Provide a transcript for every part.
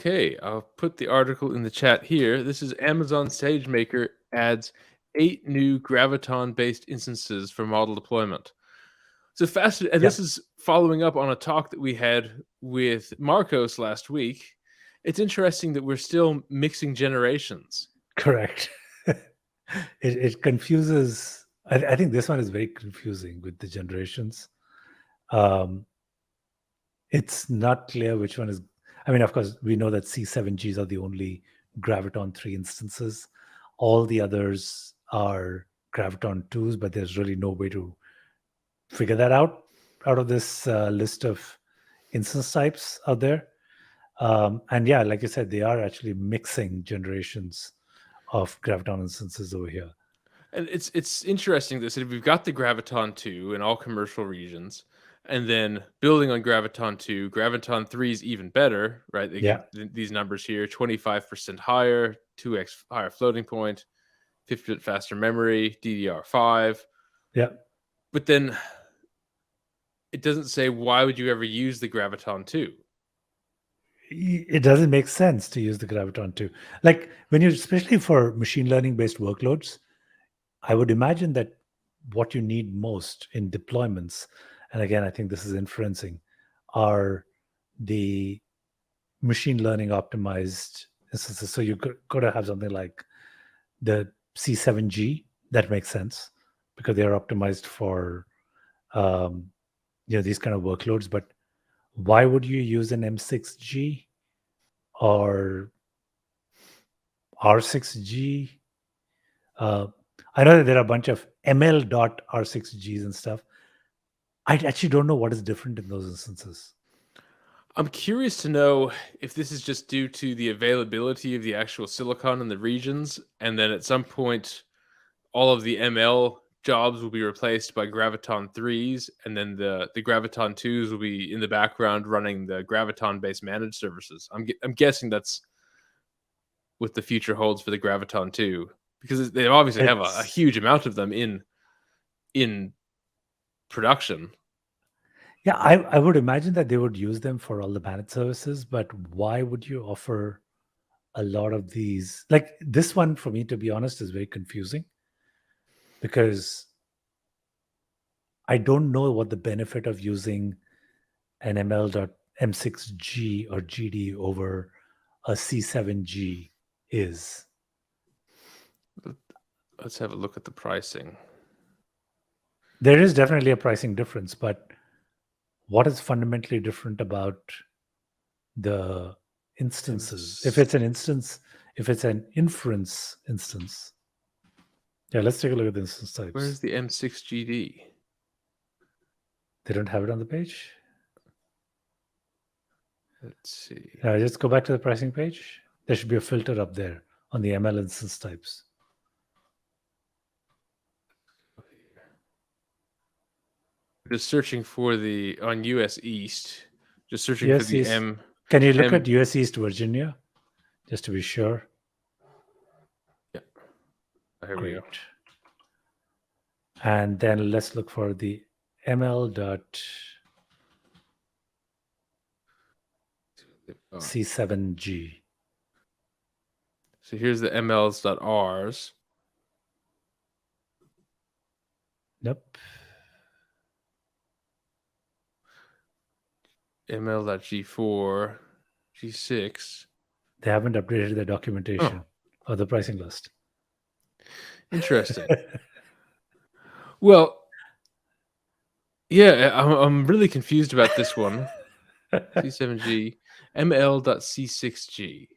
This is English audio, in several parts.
Okay, I'll put the article in the chat here. This is Amazon SageMaker adds 8 new Graviton-based instances for model deployment. So fascinating, and Yeah. this is following up on a talk that we had with Marcos last week. It's interesting that we're still mixing generations. Correct. It confuses. I think this one is very confusing with the generations. It's not clear which one is. I mean, of course, we know that C7Gs are the only Graviton 3 instances. All the others are Graviton 2s, but there's really no way to figure that out of this list of instance types out there. And yeah, like you said, they are actually mixing generations of Graviton instances over here. And it's interesting that we've got the Graviton 2 in all commercial regions, and then building on Graviton 2, Graviton 3 is even better, right? Yeah. These numbers here, 25% higher, 2x higher floating point, 50% faster memory, DDR5. Yeah. But then it doesn't say why would you ever use the Graviton 2? It doesn't make sense to use the Graviton 2. Like when you, especially for machine learning based workloads, I would imagine that what you need most in deployments, and again, I think this is inferencing, are the machine learning optimized instances. So you could have something like the C7G. That makes sense because they are optimized for these kind of workloads. But why would you use an M6G or R6G? I know that there are a bunch of ML.R6Gs and stuff. I actually don't know what is different in those instances. I'm curious to know if this is just due to the availability of the actual silicon in the regions, and then at some point, all of the ML jobs will be replaced by Graviton 3s, and then the Graviton 2s will be in the background running the Graviton-based managed services. I'm guessing that's what the future holds for the Graviton 2, because they obviously have a huge amount of them in production. Yeah, I would imagine that they would use them for all the managed services, but why would you offer a lot of these? Like this one, for me, to be honest, is very confusing because I don't know what the benefit of using an ML.M6G or GD over a C7G is. Let's have a look at the pricing. There is definitely a pricing difference, but what is fundamentally different about the instances? If it's an instance, if it's an inference instance. Yeah, let's take a look at the instance types. Where's the M6GD? They don't have it on the page. Let's see. Just go back to the pricing page. There should be a filter up there on the ML instance types. Just searching for on US East. Just searching for the East. M. Can you look at US East Virginia, just to be sure? Yeah. Here we go. And then let's look for the ML.C7G. So here's the MLs.Rs. Nope. ML.G4, G6. They haven't updated the documentation or the pricing list. Interesting. Well, yeah, I'm really confused about this one. C7G, ML.C6G,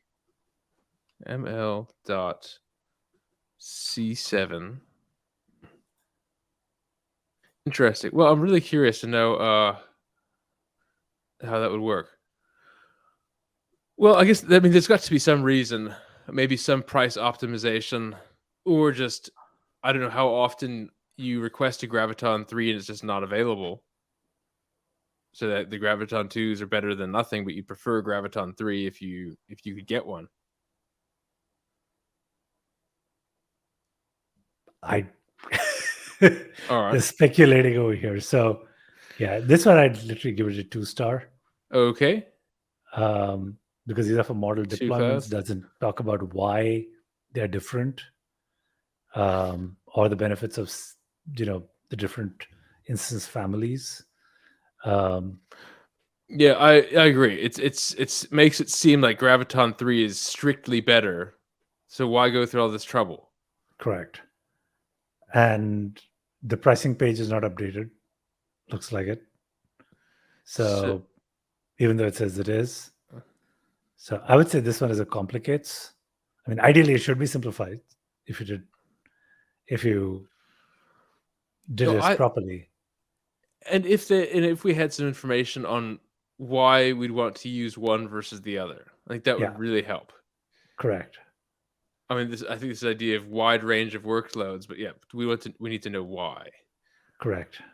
ML.C7. Interesting. Well, I'm really curious to know how that would work. Well, I guess, there's got to be some reason, maybe some price optimization, or just, I don't know how often you request a Graviton 3 and it's just not available. So that the Graviton 2s are better than nothing, but you prefer Graviton 3 if you could get one. All right. They're speculating over here. So yeah, this one I'd literally give it a 2-star. Okay. because these are for model Two deployments, clouds. doesn't talk about why they're different, or the benefits of the different instance families. Yeah, I agree. It's makes it seem like Graviton 3 is strictly better. So why go through all this trouble? Correct. And the pricing page is not updated. Looks like it. So, So even though it says it is, so I would say this one is a complicates. I mean, ideally it should be simplified if you did no, this I properly. and if we had some information on why we'd want to use one versus the other, like that Yeah, would really help. correct. I mean, I think this idea of wide range of workloads, but yeah, we need to know why. Correct.